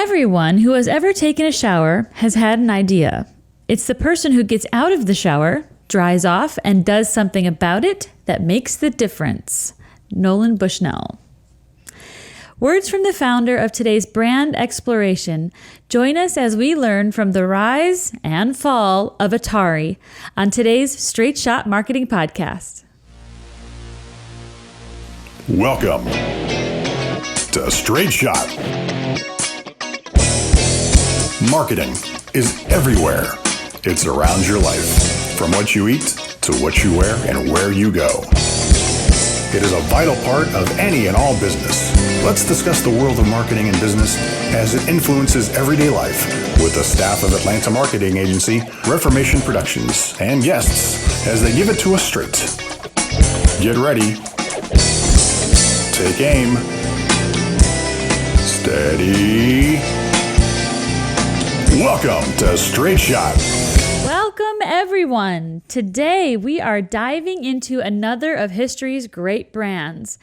Everyone who has ever taken a shower has had an idea. It's the person who gets out of the shower, dries off, and does something about it that makes the difference. Nolan Bushnell. Words from the founder of today's brand exploration. Join us as we learn from the rise and fall of Atari on today's Straight Shot Marketing Podcast. Welcome to Straight Shot. Marketing is everywhere. It's around your life, from what you eat to what you wear and where you go. It is a vital part of any and all business. Let's discuss the world of marketing and business as it influences everyday life with the staff of Atlanta marketing agency Repurposing Productions and guests as they give it to us straight. Get ready. Take aim. Steady. Welcome to Straight Shot. Welcome, everyone. Today, we are diving into another of history's great brands.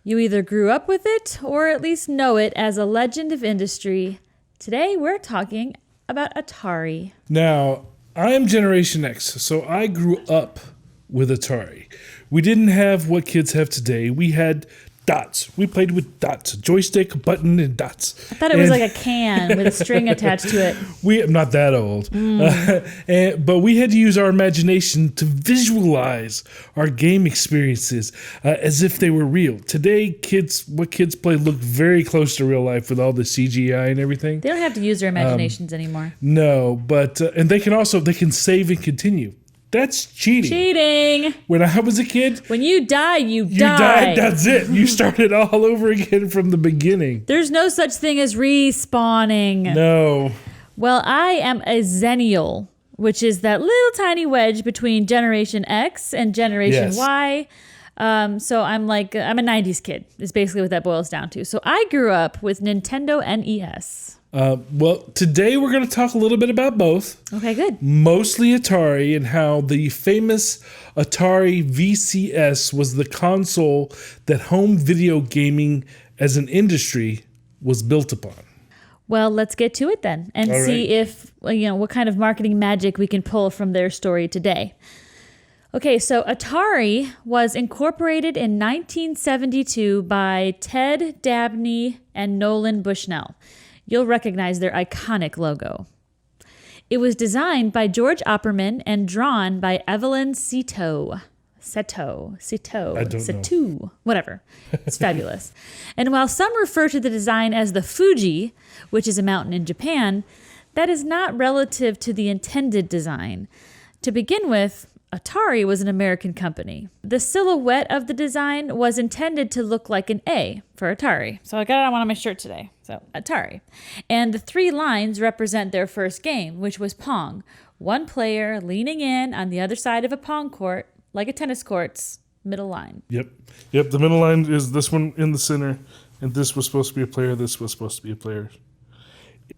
You either grew up with it or at least know it as a legend of industry. Today, we're talking about Atari. Now, I am Generation X, so I grew up with Atari. We didn't have what kids have today. We had dots. We played with dots, a joystick, button, and dots. I thought it was like a can with a string attached to it. I'm not that old. But we had to use our imagination to visualize our game experiences as if they were real. Today, what kids play look very close to real life with all the CGI and everything. They don't have to use their imaginations anymore. No, but and they can save and continue. That's cheating. Cheating. When I was a kid, when you die, you die. You died, that's it. You started all over again from the beginning. There's no such thing as respawning. No. Well, I am a Zennial, which is that little tiny wedge between Generation X and Generation Y. So I'm a 90s kid, is basically what that boils down to. So I grew up with Nintendo NES. Today we're going to talk a little bit about both. Okay, good. Mostly Atari and how the famous Atari VCS was the console that home video gaming as an industry was built upon. Well, let's get to it then and see if, what kind of marketing magic we can pull from their story today. Okay, so Atari was incorporated in 1972 by Ted Dabney and Nolan Bushnell. You'll recognize their iconic logo. It was designed by George Opperman and drawn by Evelyn Seto, whatever. It's fabulous. And while some refer to the design as the Fuji, which is a mountain in Japan, that is not relative to the intended design. To begin with, Atari was an American company. The silhouette of the design was intended to look like an A for Atari. So I got it on my shirt today. So Atari. And the three lines represent their first game, which was Pong. One player leaning in on the other side of a Pong court, like a tennis court's middle line. Yep. The middle line is this one in the center, and this was supposed to be a player, this was supposed to be a player.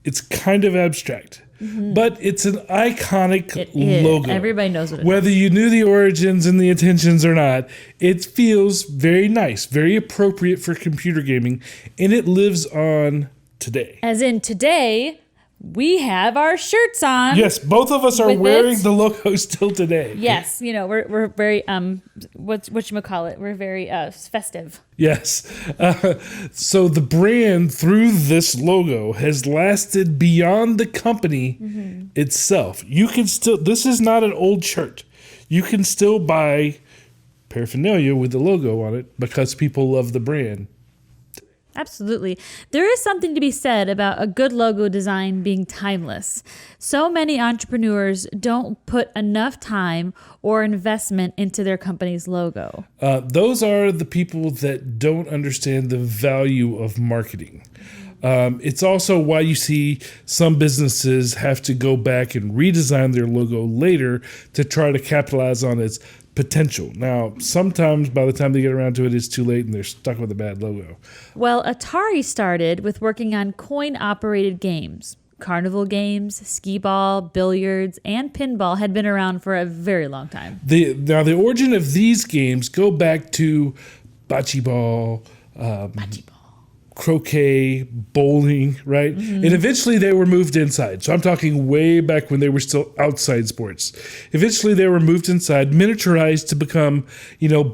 It's kind of abstract, but it's an iconic logo. Everybody knows what it is. Whether you knew the origins and the intentions or not, it feels very nice, very appropriate for computer gaming, and it lives on today. As in today, we have our shirts on. Yes, both of us are wearing the logo still today. Yes, we're very whatchamacallit, we're very festive. Yes. So the brand through this logo has lasted beyond the company itself. You can still, this is not an old shirt. You can still buy paraphernalia with the logo on it because people love the brand. Absolutely. There is something to be said about a good logo design being timeless. So many entrepreneurs don't put enough time or investment into their company's logo. Those are the people that don't understand the value of marketing. It's also why you see some businesses have to go back and redesign their logo later to try to capitalize on its potential. Now, sometimes by the time they get around to it, it's too late and they're stuck with a bad logo. Well, Atari started with working on coin-operated games. Carnival games, skee-ball, billiards, and pinball had been around for a very long time. The origin of these games go back to bocce ball, croquet, bowling, right? And eventually they were moved inside. So I'm talking way back when they were still outside sports. Eventually they were moved inside, miniaturized to become,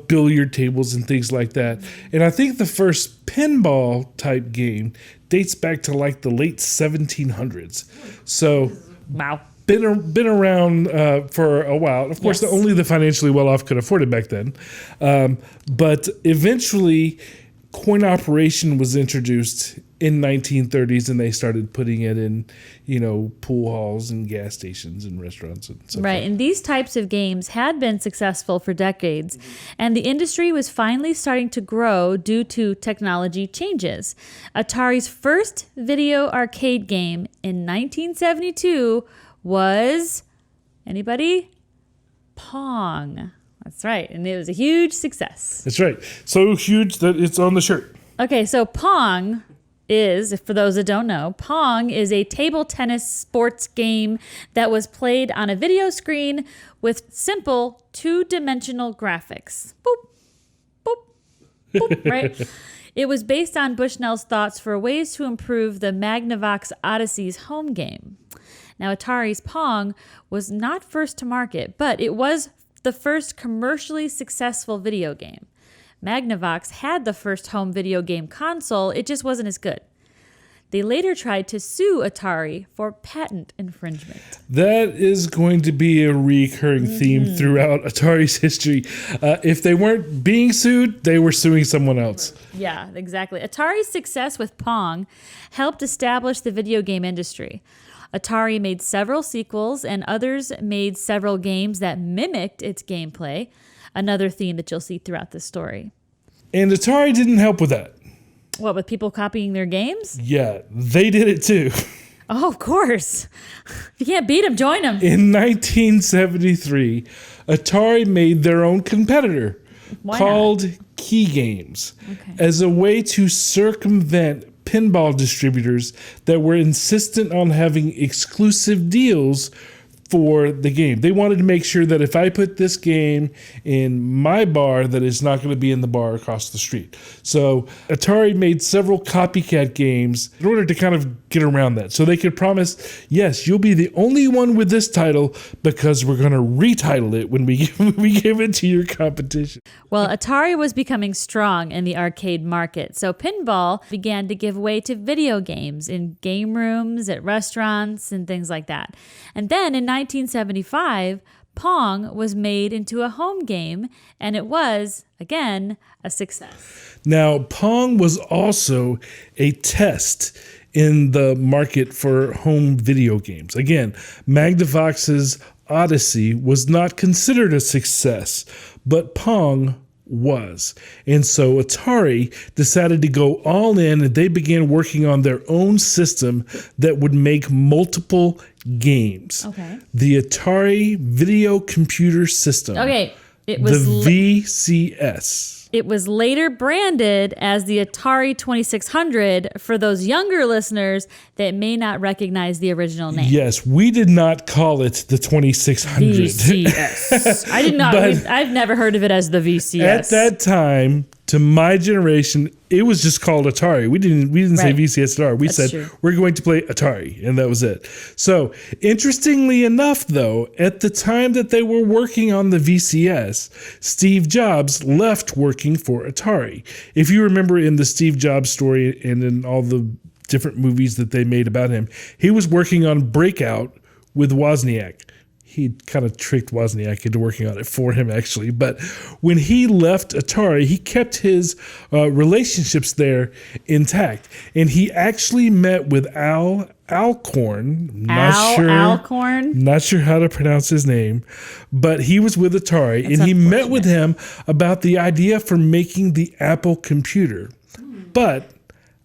billiard tables and things like that. And I think the first pinball type game dates back to like the late 1700s. So Wow. been around for a while. Of course, Yes. only the financially well-off could afford it back then. But eventually, coin operation was introduced in 1930s, and they started putting it in, pool halls and gas stations and restaurants and stuff. Right, and these types of games had been successful for decades, and the industry was finally starting to grow due to technology changes. Atari's first video arcade game in 1972 was, anybody? Pong. That's right, and it was a huge success. That's right. So huge that it's on the shirt. Okay, so Pong is, for those that don't know, Pong is a table tennis sports game that was played on a video screen with simple two-dimensional graphics. Boop, boop, boop, right? It was based on Bushnell's thoughts for ways to improve the Magnavox Odyssey's home game. Now, Atari's Pong was not first to market, but it was the first commercially successful video game. Magnavox had the first home video game console, it just wasn't as good. They later tried to sue Atari for patent infringement. That is going to be a recurring theme throughout Atari's history. If they weren't being sued, they were suing someone else. Yeah, exactly. Atari's success with Pong helped establish the video game industry. Atari made several sequels, and others made several games that mimicked its gameplay, another theme that you'll see throughout this story. And Atari didn't help with that. What, with people copying their games? Yeah, they did it too. Oh, of course. If you can't beat them, join them. In 1973, Atari made their own competitor called Key Games as a way to circumvent pinball distributors that were insistent on having exclusive deals for the game. They wanted to make sure that if I put this game in my bar, that it's not going to be in the bar across the street. So Atari made several copycat games in order to kind of get around that. So they could promise, yes, you'll be the only one with this title because we're going to retitle it when we give it to your competition. Well, Atari was becoming strong in the arcade market, so pinball began to give way to video games in game rooms, at restaurants, and things like that. And then in 1975, Pong was made into a home game, and it was, again, a success. Now, Pong was also a test in the market for home video games. Again, Magnavox's Odyssey was not considered a success, but Pong was. And so Atari decided to go all in, and they began working on their own system that would make multiple games. Okay. The Atari Video Computer System. Okay. It was the VCS. It was later branded as the Atari 2600 for those younger listeners that may not recognize the original name. Yes, we did not call it the 2600. VCS. I did not. I've never heard of it as the VCS. At that time, to my generation, it was just called Atari. We didn't say Right. VCS at all. We said, true. we're going to play Atari, and that was it. So, interestingly enough, though, at the time that they were working on the VCS, Steve Jobs left working for Atari. If you remember in the Steve Jobs story and in all the different movies that they made about him, he was working on Breakout with Wozniak. He kind of tricked Wozniak into working on it for him, actually. But when he left Atari, he kept his relationships there intact. And he actually met with Al Alcorn. Alcorn? Not sure how to pronounce his name. But he was with Atari. That's and he met with him about the idea for making the Apple computer. But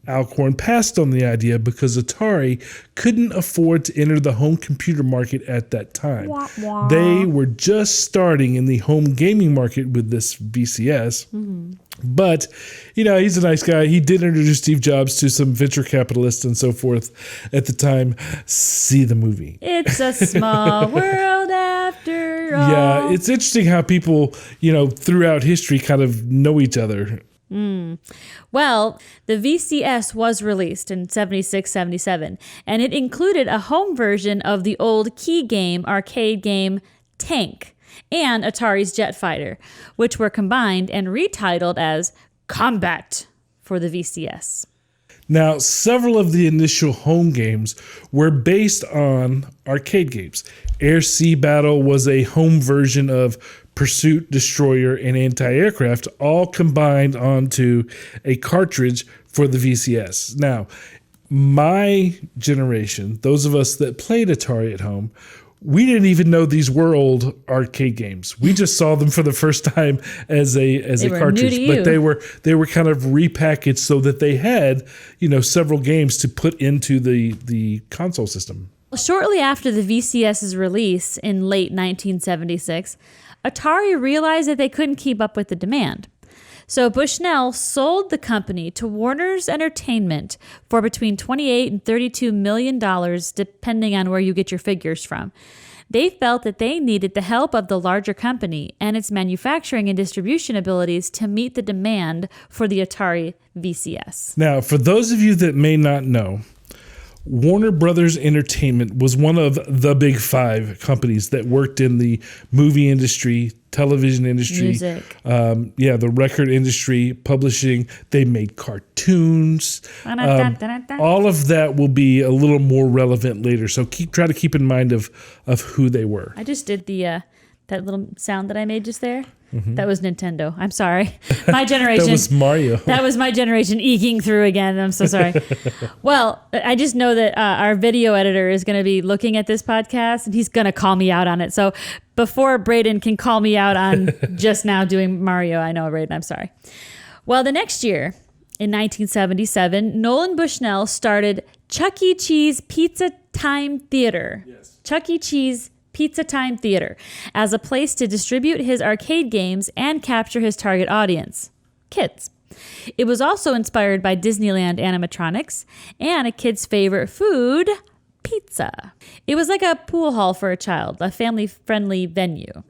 Alcorn passed on the idea because Atari couldn't afford to enter the home computer market at that time. Wah, wah. They were just starting in the home gaming market with this VCS. But, he's a nice guy. He did introduce Steve Jobs to some venture capitalists and so forth at the time. See the movie. It's a small world after all. Yeah, it's interesting how people, throughout history kind of know each other. Well, the VCS was released in 76, 77, and it included a home version of the old key game, arcade game Tank, and Atari's Jet Fighter, which were combined and retitled as Combat for the VCS. Now, several of the initial home games were based on arcade games. Air Sea Battle was a home version of Pursuit, Destroyer, and Anti-Aircraft, all combined onto a cartridge for the VCS. Now, my generation, those of us that played Atari at home, we didn't even know these were old arcade games. We just saw them for the first time as a cartridge, but they were kind of repackaged so that they had, several games to put into the console system. Shortly after the VCS's release in late 1976, Atari realized that they couldn't keep up with the demand. So Bushnell sold the company to Warner's Entertainment for between $28 and $32 million, depending on where you get your figures from. They felt that they needed the help of the larger company and its manufacturing and distribution abilities to meet the demand for the Atari VCS. Now, for those of you that may not know, Warner Brothers Entertainment was one of the big five companies that worked in the movie industry, television industry, music. The record industry, publishing. They made cartoons. All of that will be a little more relevant later. So try to keep in mind of who they were. I just did the that little sound that I made just there. Mm-hmm. That was Nintendo. I'm sorry. My generation. That was Mario. That was my generation eking through again. I'm so sorry. Well, I just know that our video editor is going to be looking at this podcast and he's going to call me out on it. So before Braden can call me out on just now doing Mario, I know, Braden, I'm sorry. Well, the next year, in 1977, Nolan Bushnell started Chuck E. Cheese Pizza Time Theater. Yes. Chuck E. Cheese Pizza Time Theater as a place to distribute his arcade games and capture his target audience, kids. It was also inspired by Disneyland animatronics and a kid's favorite food, pizza. It was like a pool hall for a child, a family-friendly venue.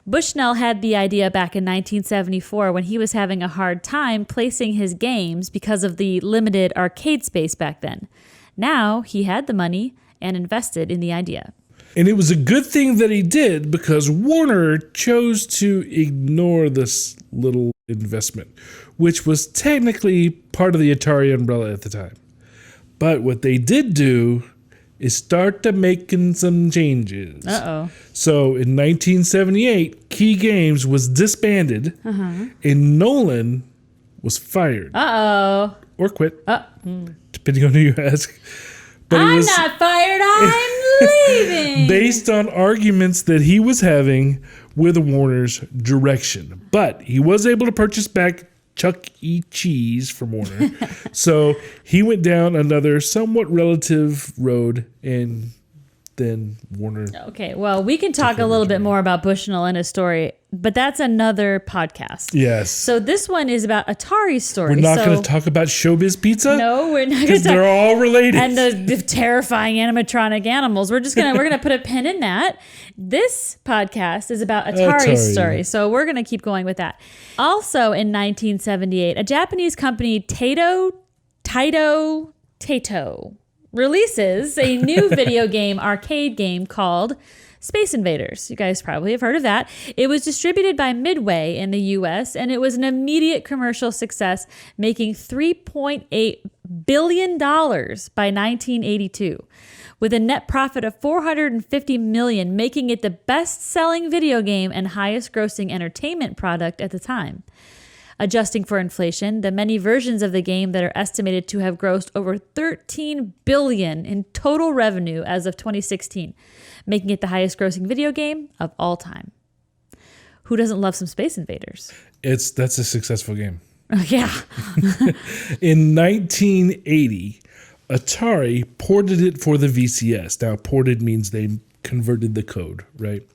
Bushnell had the idea back in 1974 when he was having a hard time placing his games because of the limited arcade space back then. Now he had the money and invested in the idea. And it was a good thing that he did because Warner chose to ignore this little investment, which was technically part of the Atari umbrella at the time. But what they did do is start to making some changes. Uh-oh. So in 1978, Key Games was disbanded and Nolan was fired. Uh-oh. Or quit, depending on who you ask. But I'm not fired, I'm leaving. Based on arguments that he was having with Warner's direction. But he was able to purchase back Chuck E. Cheese from Warner. So he went down another somewhat relative road and then Warner. Okay, well, we can talk a little bit more about Bushnell and his story, but that's another podcast. Yes. So this one is about Atari's story. We're not going to talk about Showbiz Pizza? No, we're not going to. Because they're all related. And the terrifying animatronic animals. We're gonna put a pin in that. This podcast is about Atari's story, so we're gonna keep going with that. Also in 1978, a Japanese company, Taito, releases a new video game, arcade game called Space Invaders. You guys probably have heard of that. It was distributed by Midway in the US, and it was an immediate commercial success, making $3.8 billion by 1982, with a net profit of $450 million, making it the best-selling video game and highest-grossing entertainment product at the time. Adjusting for inflation, the many versions of the game that are estimated to have grossed over $13 billion in total revenue as of 2016, making it the highest-grossing video game of all time. Who doesn't love some Space Invaders? That's a successful game. Yeah. In 1980, Atari ported it for the VCS. Now, ported means they converted the code, right?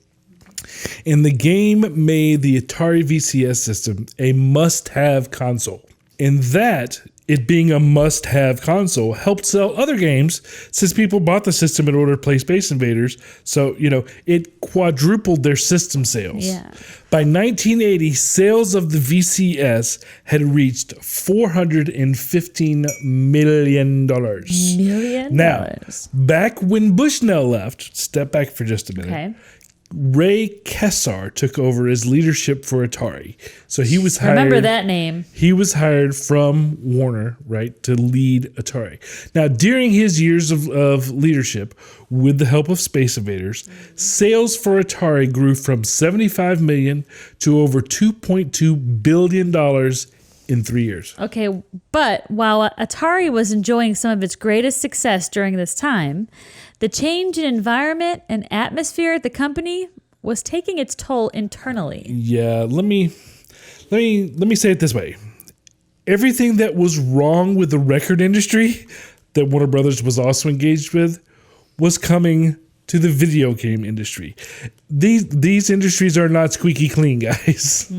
And the game made the Atari VCS system a must-have console. And that it being a must-have console helped sell other games since people bought the system in order to play Space Invaders. So, it quadrupled their system sales. Yeah. By 1980, sales of the VCS had reached $415 million. Now, back when Bushnell left, step back for just a minute. Okay. Ray Kessar took over as leadership for Atari. So he was hired. Remember that name. He was hired from Warner, right, to lead Atari. Now, during his years of leadership, with the help of Space Invaders, sales for Atari grew from $75 million to over $2.2 billion in 3 years. Okay, but while Atari was enjoying some of its greatest success during this time, the change in environment and atmosphere at the company was taking its toll internally. Yeah, let me say it this way. Everything that was wrong with the record industry that Warner Brothers was also engaged with was coming to the video game industry. These industries are not squeaky clean, guys.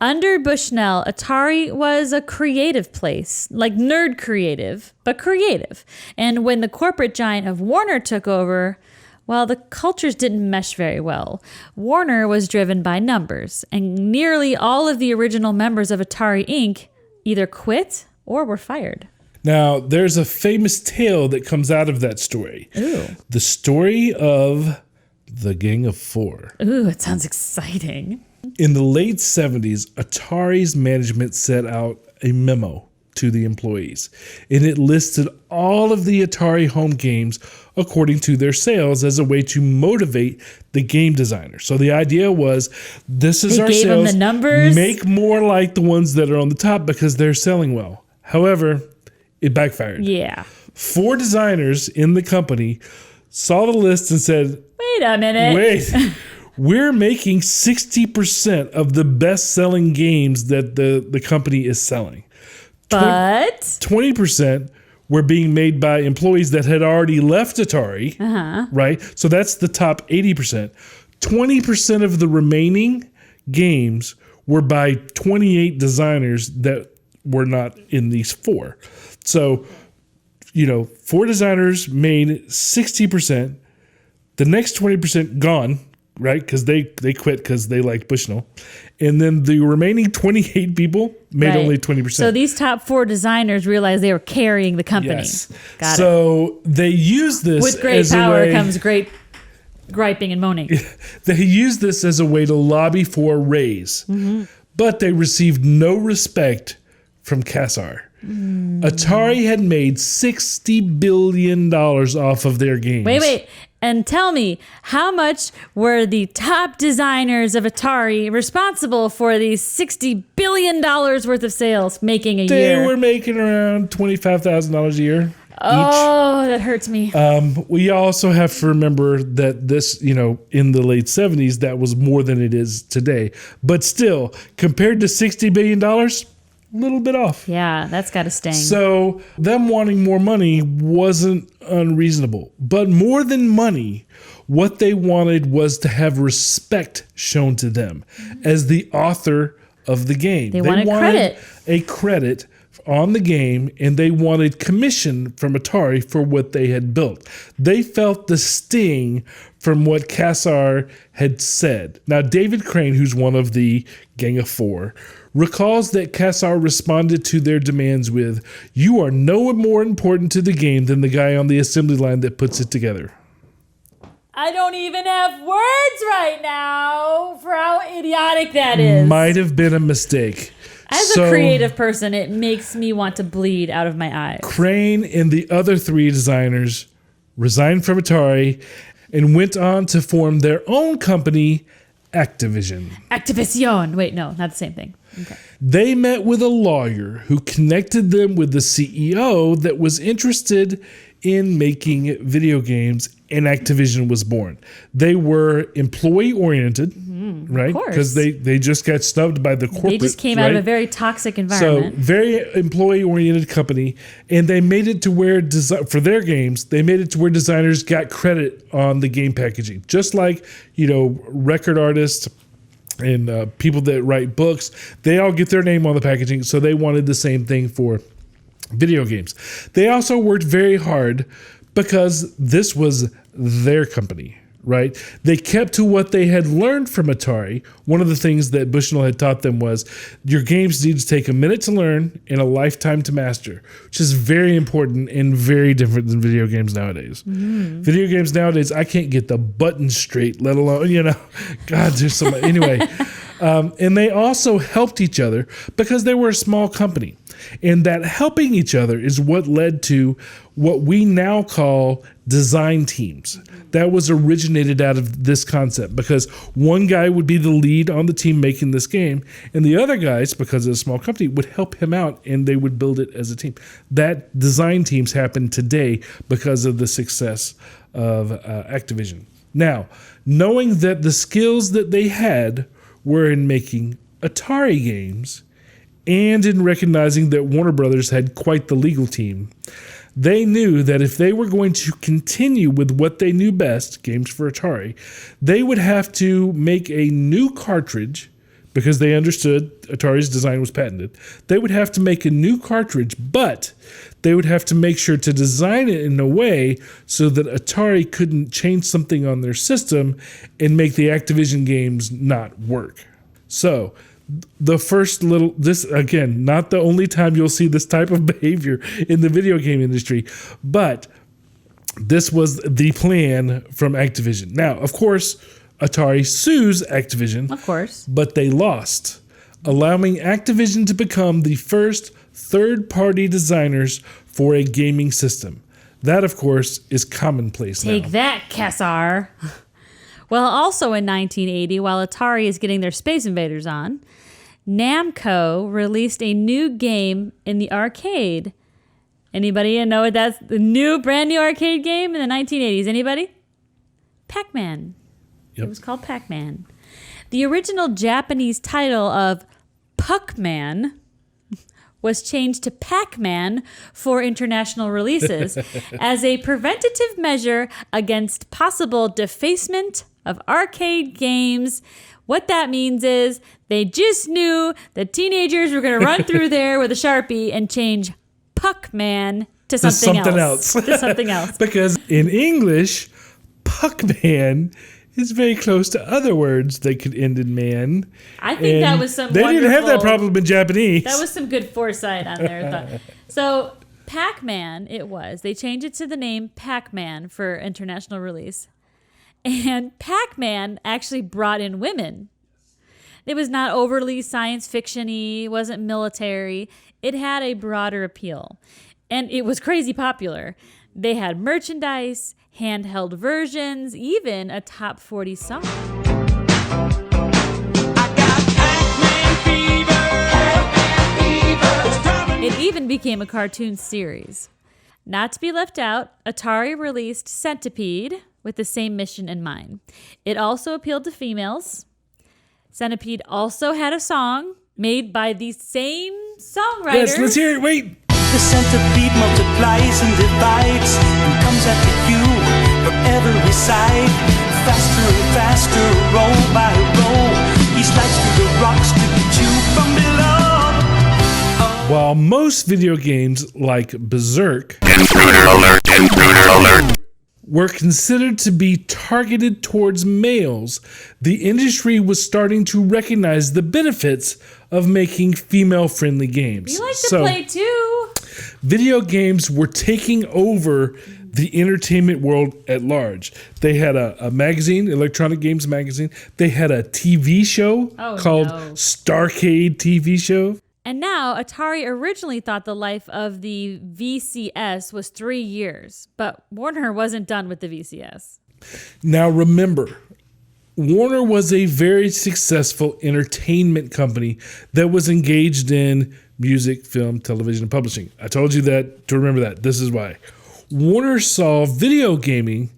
Under Bushnell, Atari was a creative place, like nerd creative, but creative. And when the corporate giant of Warner took over, well, the cultures didn't mesh very well. Warner was driven by numbers, and nearly all of the original members of Atari Inc. either quit or were fired. Now, there's a famous tale that comes out of that story. Ooh. The story of the Gang of Four. Ooh, it sounds exciting. In the late 70s, Atari's management sent out a memo to the employees, and it listed all of the Atari home games according to their sales as a way to motivate the game designers. So the idea was, this is They our gave them sales, the numbers. make more like the ones that are on the top because they're selling well. However, it backfired. Yeah. 4 designers in the company saw the list and said, Wait a minute. wait, we're making 60% of the best-selling games that the company is selling. But 20% were being made by employees that had already left Atari, right? So that's the top 80%. 20% of the remaining games were by 28 designers that were not in these 4. So, 4 designers made 60%. The next 20% gone, right? Because they quit because they liked Bushnell. And then the remaining 28 people made only 20%. So these top 4 designers realized they were carrying the company. Yes. Got it. So they used this With great as power a way, comes great griping and moaning. They used this as a way to lobby for a raise. But they received no respect from Kessar. Atari had made $60 billion off of their games. Wait. And tell me, how much were the top designers of Atari responsible for these $60 billion worth of sales making a year? They were making around $25,000 a year. Oh, that hurts me. We also have to remember that this, in the late 70s, that was more than it is today. But still, compared to $60 billion, a little bit off. Yeah, that's got to sting. So them wanting more money wasn't unreasonable. But more than money, what they wanted was to have respect shown to them as the author of the game. They wanted credit. A credit on the game, and they wanted commission from Atari for what they had built. They felt the sting from what Kessar had said. Now, David Crane, who's one of the Gang of Four, recalls that Kessar responded to their demands with, "You are no more important to the game than the guy on the assembly line that puts it together." I don't even have words right now for how idiotic that is. Might have been a mistake. As a creative person, it makes me want to bleed out of my eyes. Crane and the other 3 designers resigned from Atari and went on to form their own company, Activision. Activision. Wait, no, not the same thing. Okay. They met with a lawyer who connected them with the CEO that was interested in making video games, and Activision was born. They were employee-oriented, right? Because they just got snubbed by the corporate. They just came out of a very toxic environment. So, very employee-oriented company, and they made it to where, for their games, they made it to where designers got credit on the game packaging. Just like, record artists and people that write books, they all get their name on the packaging. So they wanted the same thing for video games. They also worked very hard because this was their company, right? They kept to what they had learned from Atari. One of the things that Bushnell had taught them was your games need to take a minute to learn and a lifetime to master, which is very important and very different than video games nowadays. Video games nowadays, I can't get the buttons straight, let alone, God, there's so much. Anyway, and they also helped each other because they were a small company. And that helping each other is what led to what we now call design teams. That was originated out of this concept because one guy would be the lead on the team making this game, and the other guys, because of a small company, would help him out and they would build it as a team. That design teams happen today because of the success of Activision. Now, knowing that the skills that they had were in making Atari games, and in recognizing that Warner Brothers had quite the legal team, they knew that if they were going to continue with what they knew best, games for Atari, they would have to make a new cartridge because they understood Atari's design was patented. They would have to make a new cartridge, but they would have to make sure to design it in a way so that Atari couldn't change something on their system and make the Activision games not work. So, the first this again, not the only time you'll see this type of behavior in the video game industry, but this was the plan from Activision. Now, of course, Atari sues Activision. Of course. But they lost, allowing Activision to become the first third-party designers for a gaming system. That, of course, is commonplace now. Take that, Kassar. Well, also in 1980, while Atari is getting their Space Invaders on, Namco released a new game in the arcade. Anybody know what that's? The brand new arcade game in the 1980s. Anybody? Pac-Man. Yep. It was called Pac-Man. The original Japanese title of Puck-Man was changed to Pac-Man for international releases as a preventative measure against possible defacement of arcade games. What that means is they just knew that teenagers were going to run through there with a Sharpie and change Puck-Man to something else. To something else. Because in English, Puck-Man is very close to other words that could end in man. I think that was some They didn't have that problem in Japanese. That was some good foresight on their thought. So Pac-Man, they changed it to the name Pac-Man for international release. And Pac-Man actually brought in women. It was not overly science fiction-y, wasn't military. It had a broader appeal. And it was crazy popular. They had merchandise, handheld versions, even a top 40 song. It even became a cartoon series. Not to be left out, Atari released Centipede with the same mission in mind. It also appealed to females. Centipede also had a song made by the same songwriter. Yes, let's hear it. Wait. The centipede multiplies and divides and comes after you from every side. Faster and faster, roll by roll. He slides through the rocks to get you from below. While most video games like Berserk were considered to be targeted towards males, the industry was starting to recognize the benefits of making female-friendly games. We like to play too. Video games were taking over the entertainment world at large. They had a magazine, Electronic Games Magazine. They had a TV show called Starcade TV Show. And now, Atari originally thought the life of the VCS was 3 years, but Warner wasn't done with the VCS. Now remember, Warner was a very successful entertainment company that was engaged in music, film, television, and publishing. I told you that to remember that. This is why. Warner saw video gaming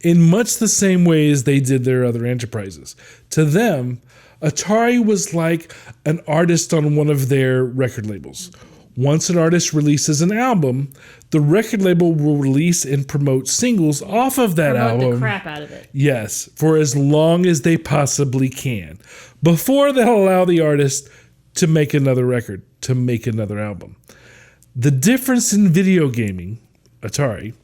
in much the same way as they did their other enterprises. To them, Atari was like an artist on one of their record labels. Once an artist releases an album, the record label will release and promote singles off of that Promote album. the crap out of it. Yes, for as long as they possibly can, before they'll allow the artist to make another record, to make another album. The difference in video gaming, Atari,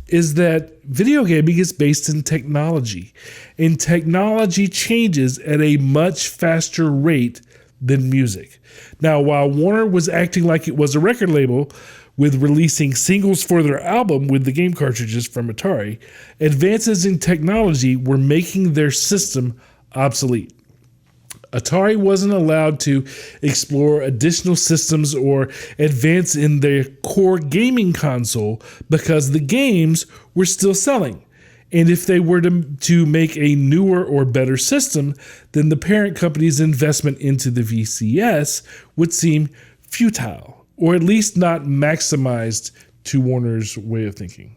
is that video gaming is based in technology, and technology changes at a much faster rate than music. Now, while Warner was acting like it was a record label with releasing singles for their album with the game cartridges from Atari, advances in technology were making their system obsolete. Atari wasn't allowed to explore additional systems or advance in their core gaming console because the games were still selling. And if they were to make a newer or better system, then the parent company's investment into the VCS would seem futile, or at least not maximized to Warner's way of thinking.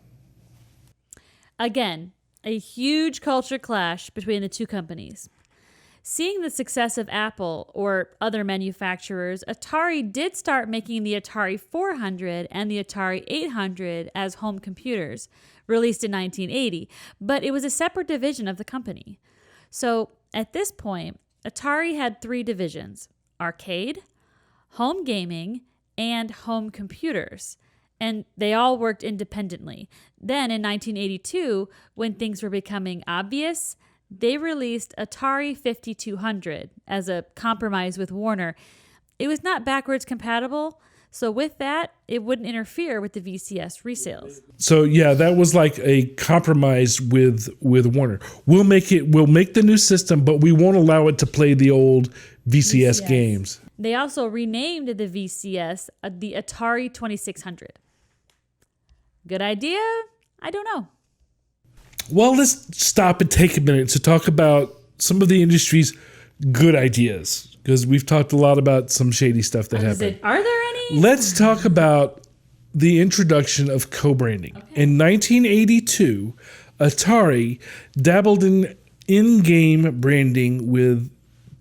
Again, a huge culture clash between the two companies. Seeing the success of Apple or other manufacturers, Atari did start making the Atari 400 and the Atari 800 as home computers, released in 1980, but it was a separate division of the company. So at this point, Atari had 3 divisions: arcade, home gaming, and home computers. And they all worked independently. Then in 1982, when things were becoming obvious, they released Atari 5200 as a compromise with Warner. It was not backwards compatible, so with that, it wouldn't interfere with the VCS resales. So yeah, that was like a compromise with Warner. We'll make the new system, but we won't allow it to play the old VCS games. They also renamed the VCS the Atari 2600. Good idea? I don't know. Well, let's stop and take a minute to talk about some of the industry's good ideas, because we've talked a lot about some shady stuff that happened. Are there any? Let's talk about the introduction of co-branding. Okay. In 1982, Atari dabbled in in-game branding with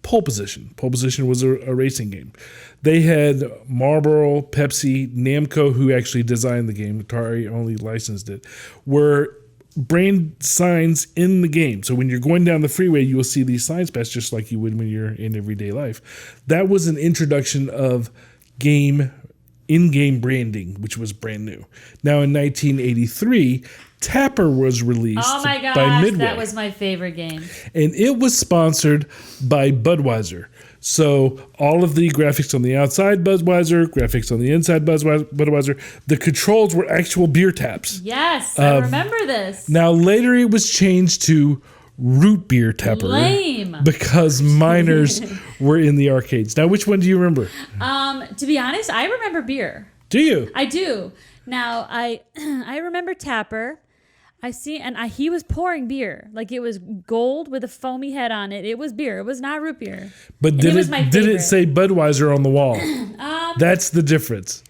Pole Position. Pole Position was a racing game. They had Marlboro, Pepsi, Namco, who actually designed the game, Atari only licensed it, were brand signs in the game. So when you're going down the freeway, you will see these signs pass just like you would when you're in everyday life. That was an introduction of in-game branding, which was brand new. Now in 1983, Tapper was released by Midway. That was my favorite game. And it was sponsored by Budweiser. So all of the graphics on the outside Budweiser, graphics on the inside Budweiser, the controls were actual beer taps. Yes, I remember this. Now later it was changed to Root Beer Tapper. Lame. Because minors were in the arcades. Now which one do you remember? To be honest, I remember beer. Do you? I do. Now I remember Tapper. He was pouring beer. Like, it was gold with a foamy head on it. It was beer. It was not root beer. But did it say Budweiser on the wall? That's the difference.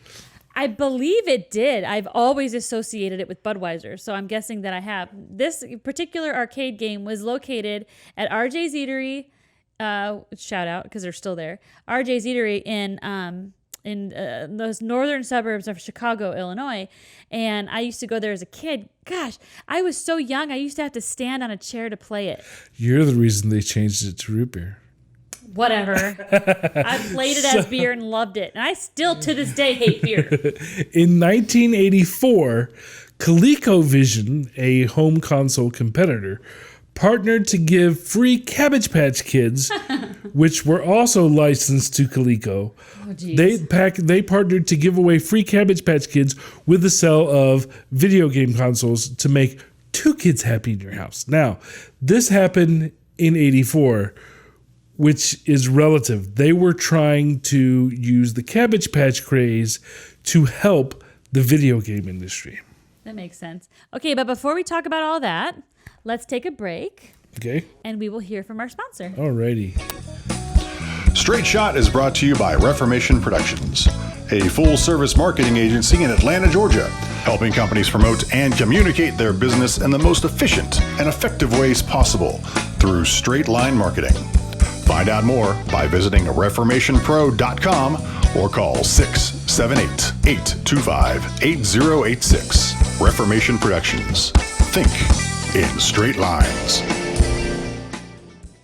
I believe it did. I've always associated it with Budweiser, so I'm guessing that I have. This particular arcade game was located at RJ's Eatery. Shout out, because they're still there. RJ's Eatery in those northern suburbs of Chicago, Illinois. And I used to go there as a kid. Gosh, I was so young, I used to have to stand on a chair to play it. You're the reason they changed it to root beer. Whatever. I played it as beer and loved it. And I still, to this day, hate beer. In 1984, ColecoVision, a home console competitor, partnered to give free Cabbage Patch Kids, which were also licensed to Coleco. Oh, they partnered to give away free Cabbage Patch Kids with the sale of video game consoles to make 2 kids happy in your house. Now, this happened in 84, which is relative. They were trying to use the Cabbage Patch craze to help the video game industry. That makes sense. Okay, but before we talk about all that, let's take a break. Okay. And we will hear from our sponsor. Alrighty. Straight Shot is brought to you by Reformation Productions, a full-service marketing agency in Atlanta, Georgia, helping companies promote and communicate their business in the most efficient and effective ways possible through straight-line marketing. Find out more by visiting reformationpro.com or call 6 878-825-8086. Reformation Productions. Think in straight lines.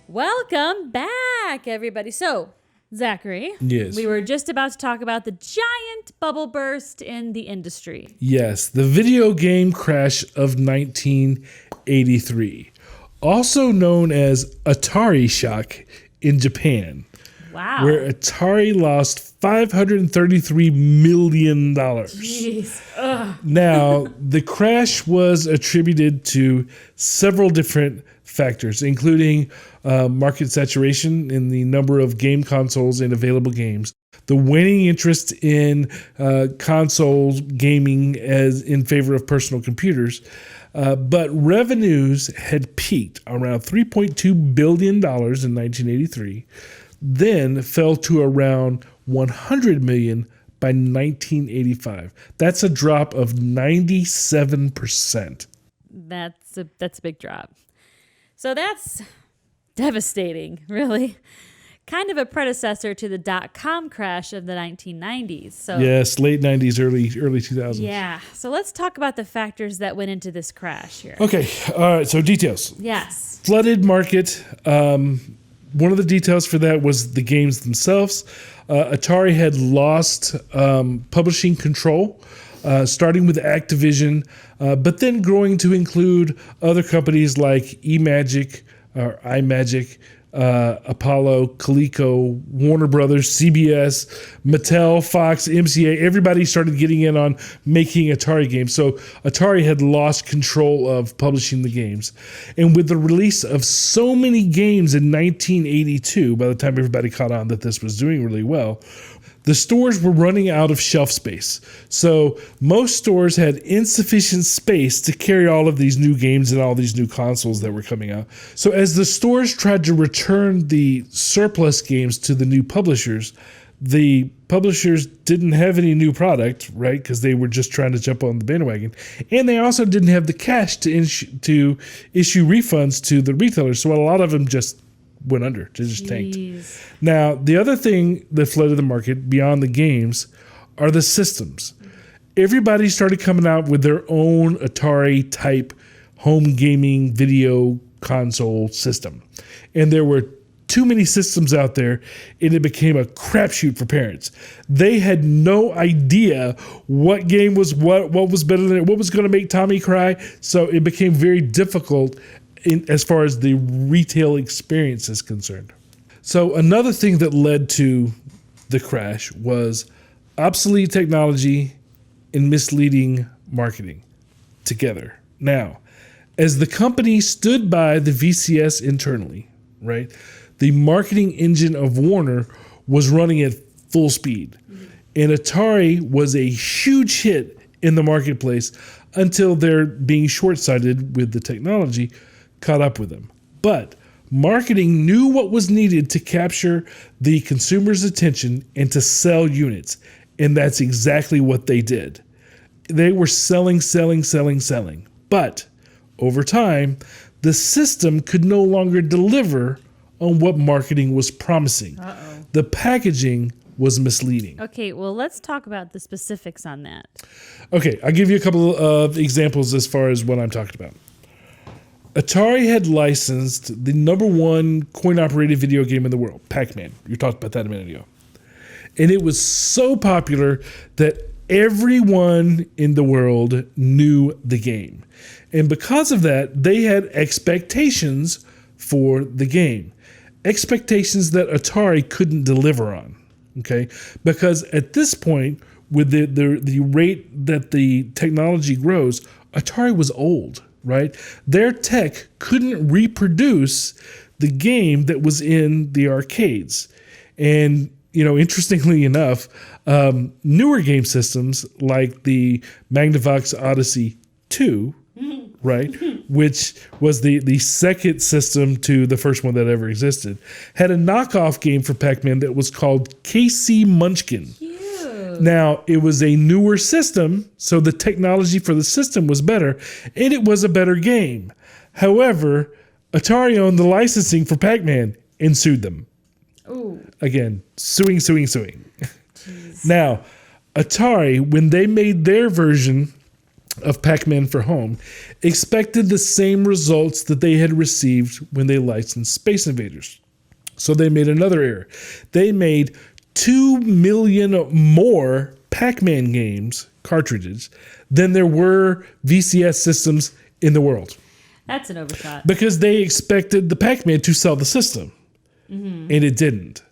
Welcome back, everybody. So, Zachary, Yes. we were just about to talk about the giant bubble burst in the industry. Yes, the video game crash of 1983, also known as Atari shock in Japan, Wow. where Atari lost $533 million. Jeez. Ugh. Now, the crash was attributed to several different factors, including market saturation in the number of game consoles and available games, the waning interest in console gaming as in favor of personal computers, but revenues had peaked around $3.2 billion in 1983, then fell to around $100 million by 1985. That's a drop of 97%. That's a big drop. So that's devastating, really. Kind of a predecessor to the dot-com crash of the 1990s. So Yes, late 90s, early 2000s. yeah. So let's talk about the factors that went into this crash here. Okay, all right, so details. Yes. Flooded market. One of the details for that was the games themselves. Atari had lost publishing control, starting with Activision, but then growing to include other companies like eMagic or iMagic, Apollo, Coleco, Warner Brothers, CBS, Mattel, Fox, MCA. Everybody started getting in on making Atari games. So Atari had lost control of publishing the games. And with the release of so many games in 1982, by the time everybody caught on that this was doing really well, the stores were running out of shelf space. So most stores had insufficient space to carry all of these new games and all these new consoles that were coming out. So as the stores tried to return the surplus games to the new publishers, the publishers didn't have any new product, right? Because they were just trying to jump on the bandwagon. And they also didn't have the cash to issue refunds to the retailers. So a lot of them just went under, just tanked. Jeez. Now, the other thing that flooded the market beyond the games are the systems. Everybody started coming out with their own Atari type home gaming video console system. And there were too many systems out there, and it became a crapshoot for parents. They had no idea what game was what was better than it, what was going to make Tommy cry. So it became very difficult as far as the retail experience is concerned. So another thing that led to the crash was obsolete technology and misleading marketing together. Now, as the company stood by the VCS internally, right, the marketing engine of Warner was running at full speed. And Atari was a huge hit in the marketplace until their being short-sighted with the technology caught up with them. But marketing knew what was needed to capture the consumer's attention and to sell units. And that's exactly what they did. They were selling. But over time, the system could no longer deliver on what marketing was promising. Uh-oh. The packaging was misleading. Okay, well, let's talk about the specifics on that. Okay, I'll give you a couple of examples as far as what I'm talking about. Atari had licensed the number one coin-operated video game in the world, Pac-Man. You talked about that a minute ago. And it was so popular that everyone in the world knew the game. And because of that, they had expectations for the game. Expectations that Atari couldn't deliver on. Okay? Because at this point, with the rate that the technology grows, Atari was old. Right? Their tech couldn't reproduce the game that was in the arcades. And, interestingly enough, newer game systems like the Magnavox Odyssey 2, right, which was the second system to the first one that ever existed, had a knockoff game for Pac-Man that was called KC Munchkin. Now, it was a newer system, so the technology for the system was better, and it was a better game. However, Atari owned the licensing for Pac-Man and sued them. Ooh. Again, suing. Now, Atari, when they made their version of Pac-Man for home, expected the same results that they had received when they licensed Space Invaders. So they made another error. They made 2 million more Pac-Man games, cartridges, than there were VCS systems in the world. That's an overshot. Because they expected the Pac-Man to sell the system. And it didn't.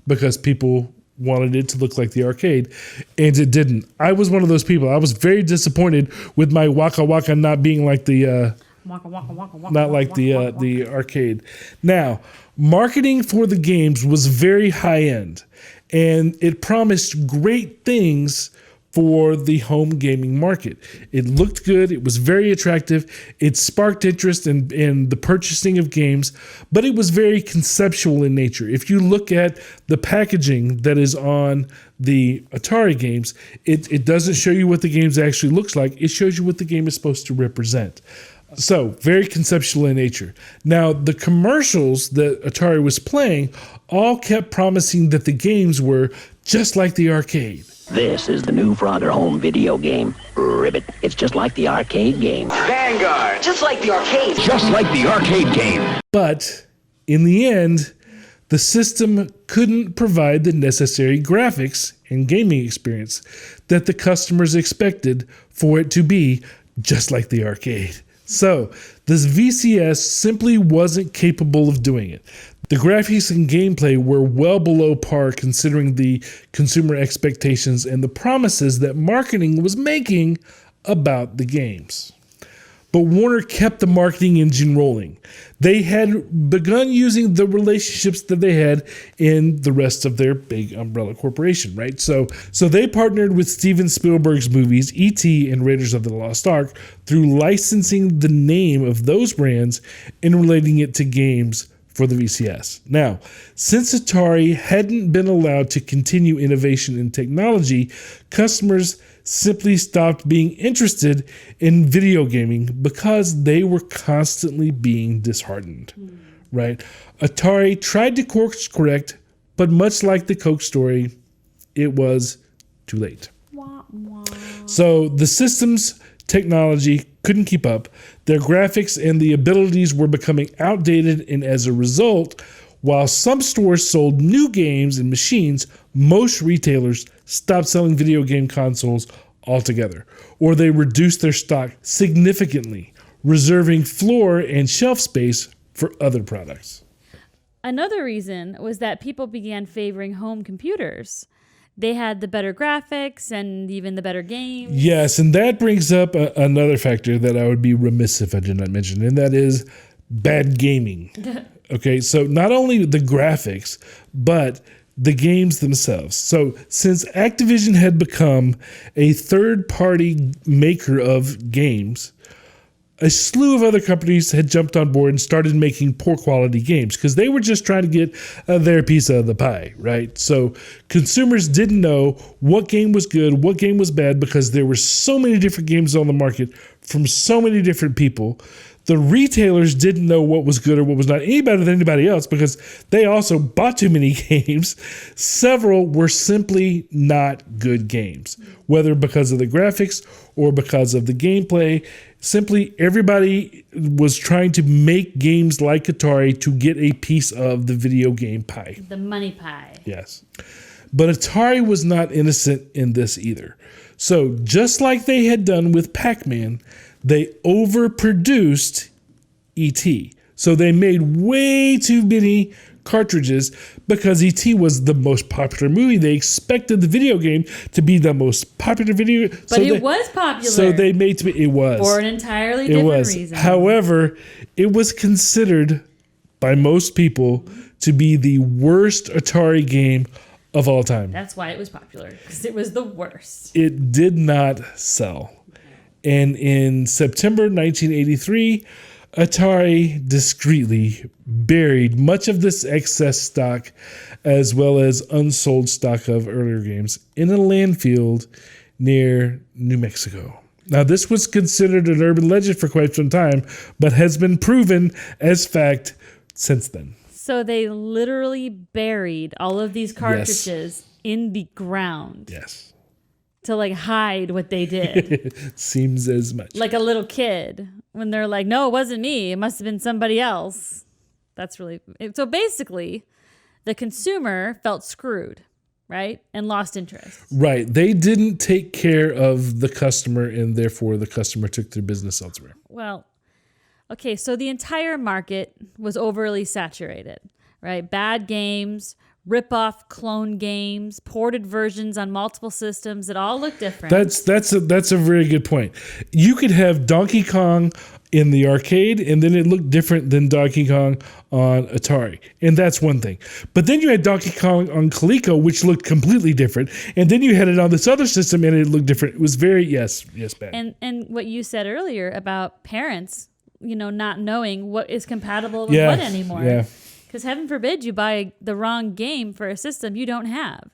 Because people wanted it to look like the arcade, and it didn't. I was one of those people. I was very disappointed with my wahka-wahka not being like the the arcade. Now, marketing for the games was very high end, and it promised great things for the home gaming market. It looked good. It was very attractive. It sparked interest in the purchasing of games, but it was very conceptual in nature. If you look at the packaging that is on the Atari games, it doesn't show you what the games actually looks like. It shows you what the game is supposed to represent. So, very conceptual in nature. Now, the commercials that Atari was playing all kept promising that the games were just like the arcade. This is the new Frogger home video game. Ribbit. It's just like the arcade game. Vanguard. Just like the arcade. Just like the arcade game. But in the end, the system couldn't provide the necessary graphics and gaming experience that the customers expected for it to be just like the arcade. So, this VCS simply wasn't capable of doing it. The graphics and gameplay were well below par considering the consumer expectations and the promises that marketing was making about the games. But Warner kept the marketing engine rolling. They had begun using the relationships that they had in the rest of their big umbrella corporation, right? So they partnered with Steven Spielberg's movies, E.T. and Raiders of the Lost Ark, through licensing the name of those brands and relating it to games for the VCS. Now, since Atari hadn't been allowed to continue innovation in technology, customers simply stopped being interested in video gaming because they were constantly being disheartened, right? Atari tried to course correct, but much like the Coke story, it was too late. So the system's technology couldn't keep up. Their graphics and the abilities were becoming outdated, and as a result, while some stores sold new games and machines, most retailers stopped selling video game consoles altogether, or they reduced their stock significantly, reserving floor and shelf space for other products. Another reason was that people began favoring home computers. They had the better graphics and even the better games. Yes, and that brings up another factor that I would be remiss if I did not mention, and that is bad gaming. Okay, so not only the graphics, but the games themselves. So since Activision had become a third-party maker of games, a slew of other companies had jumped on board and started making poor quality games because they were just trying to get their piece of the pie, right? So consumers didn't know what game was good, what game was bad, because there were so many different games on the market from so many different people. The retailers didn't know what was good or what was not any better than anybody else because they also bought too many games. Several were simply not good games, whether because of the graphics or because of the gameplay. Simply, everybody was trying to make games like Atari to get a piece of the video game pie. The money pie. Yes. But Atari was not innocent in this either. So just like they had done with Pac-Man, they overproduced E.T. So they made way too many cartridges because E.T. was the most popular movie. They expected the video game to be the most popular video. But it was popular. So they made it was. For an entirely different reason. However, it was considered by most people to be the worst Atari game of all time. That's why it was popular, because it was the worst. It did not sell. And in September 1983, Atari discreetly buried much of this excess stock as well as unsold stock of earlier games in a landfill near New Mexico. Now, this was considered an urban legend for quite some time, but has been proven as fact since then. So they literally buried all of these cartridges in the ground. Yes. to like hide what they did. Seems as much. Like a little kid when they're like, no, it wasn't me. It must have been somebody else. That's really, so basically the consumer felt screwed, right? And lost interest. Right. They didn't take care of the customer, and therefore the customer took their business elsewhere. Well, okay, so the entire market was overly saturated, right? Bad games, rip-off clone games, ported versions on multiple systems that all look different. That's a very good point. You could have Donkey Kong in the arcade, and then it looked different than Donkey Kong on Atari, and that's one thing. But then you had Donkey Kong on Coleco, which looked completely different, and then you had it on this other system, and it looked different. It was very bad. And what you said earlier about parents, not knowing what is compatible with what anymore. Yeah. Because heaven forbid you buy the wrong game for a system you don't have.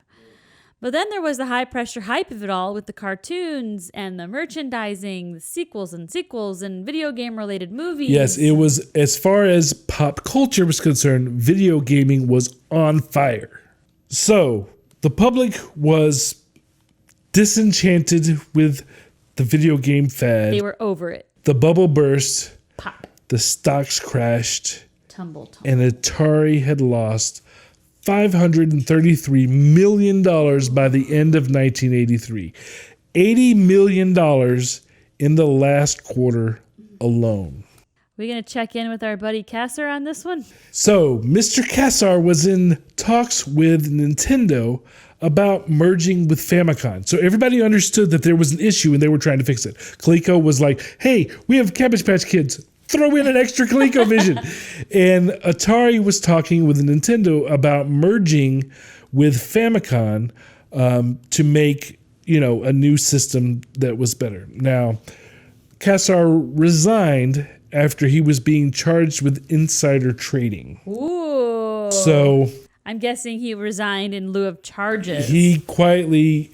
But then there was the high pressure hype of it all with the cartoons and the merchandising, the sequels and video game related movies. Yes, it was, as far as pop culture was concerned, video gaming was on fire. So the public was disenchanted with the video game fad. They were over it. The bubble burst. Pop. The stocks crashed. Tumble. And Atari had lost $533 million by the end of 1983. $80 million in the last quarter alone. We going to check in with our buddy Kassar on this one? So, Mr. Kassar was in talks with Nintendo about merging with Famicom. So everybody understood that there was an issue and they were trying to fix it. Coleco was like, hey, we have Cabbage Patch Kids. Throw in an extra ColecoVision. And Atari was talking with Nintendo about merging with Famicom to make, a new system that was better. Now, Kassar resigned after he was being charged with insider trading. Ooh. So I'm guessing he resigned in lieu of charges. He quietly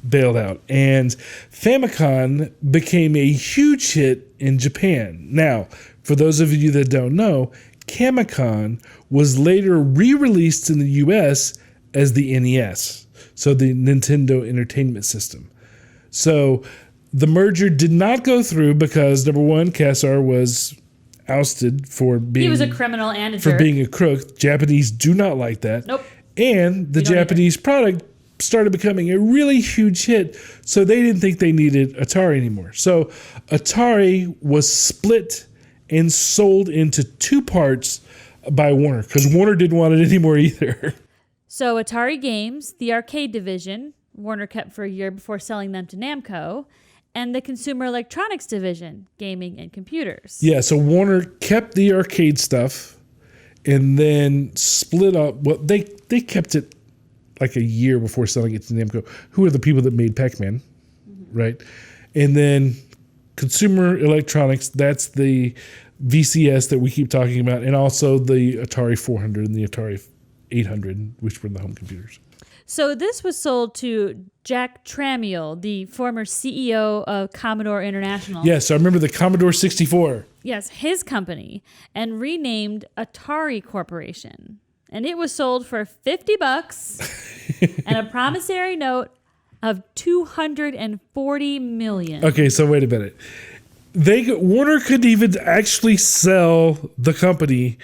bailed out, and Famicom became a huge hit in Japan. Now, for those of you that don't know, Famicom was later re-released in the US as the NES, so the Nintendo Entertainment System. So the merger did not go through because, number one, Kassar was ousted for being... He was a criminal and a for jerk. being a crook. Japanese do not like that. Nope. And the Japanese product started becoming a really huge hit, so they didn't think they needed Atari anymore. So Atari was split and sold into two parts by Warner, because Warner didn't want it anymore either. So Atari Games, the arcade division, Warner kept for a year before selling them to Namco, and the consumer electronics division, gaming and computers. Yeah, so Warner kept the arcade stuff and then split up. Well, they kept it like a year before selling it to Namco, who are the people that made Pac-Man, right? And then consumer electronics, that's the VCS that we keep talking about, and also the Atari 400 and the Atari 800, which were the home computers. So this was sold to Jack Tramiel, the former CEO of Commodore International. Yes, I remember the Commodore 64. Yes, his company, and renamed Atari Corporation. And it was sold for $50 and a promissory note of $240 million. Okay, so wait a minute. Warner couldn't even actually sell the company.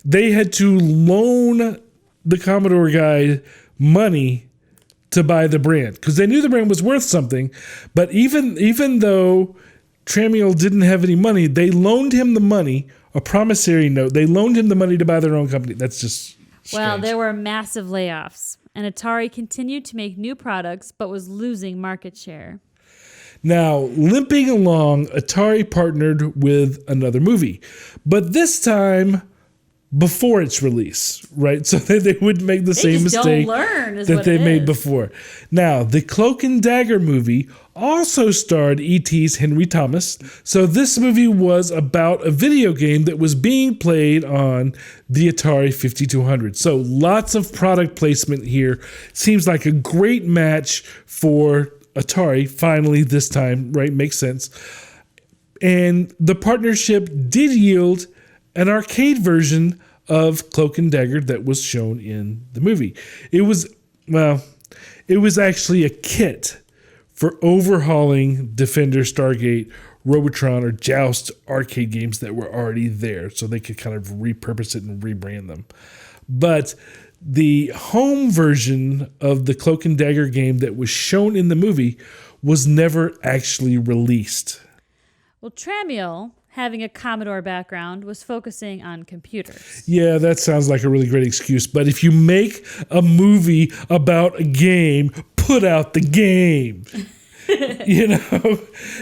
They had to loan the Commodore guy money to buy the brand because they knew the brand was worth something. But even though Tramiel didn't have any money, they loaned him the money, a promissory note. They loaned him the money to buy their own company. That's just strange. Well, there were massive layoffs, and Atari continued to make new products but was losing market share. Now, limping along, Atari partnered with another movie, but this time before its release, right? So that they wouldn't make the same mistake that they made before. Now, the Cloak and Dagger movie also starred E.T.'s Henry Thomas. So this movie was about a video game that was being played on the Atari 5200. So lots of product placement here. Seems like a great match for Atari, finally this time, right? Makes sense. And the partnership did yield an arcade version of Cloak and Dagger that was shown in the movie. It was actually a kit for overhauling Defender, Stargate, Robotron, or Joust arcade games that were already there, so they could kind of repurpose it and rebrand them. But the home version of the Cloak and Dagger game that was shown in the movie was never actually released. Well, Tramiel, having a Commodore background, was focusing on computers. Yeah, that sounds like a really great excuse. But if you make a movie about a game, put out the game. You know?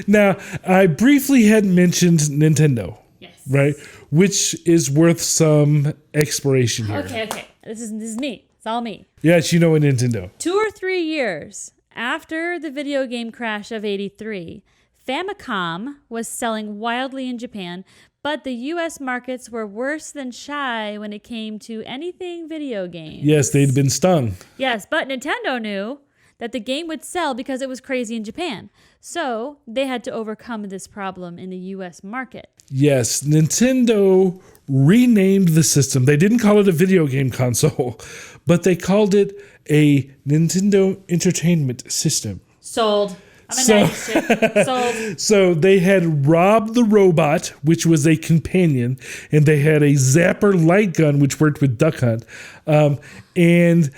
Now, I briefly had mentioned Nintendo. Yes. Right? Which is worth some exploration here. Okay. This is me. It's all me. Yes, you know a Nintendo. 2 or 3 years after the video game crash of '83, Famicom was selling wildly in Japan, but the U.S. markets were worse than shy when it came to anything video games. Yes, they'd been stung. Yes, but Nintendo knew that the game would sell because it was crazy in Japan. So they had to overcome this problem in the U.S. market. Yes, Nintendo renamed the system. They didn't call it a video game console, but they called it a Nintendo Entertainment System. Sold. I'm a 90s chick. Sold. So they had Rob the Robot, which was a companion, and they had a Zapper light gun, which worked with Duck Hunt. And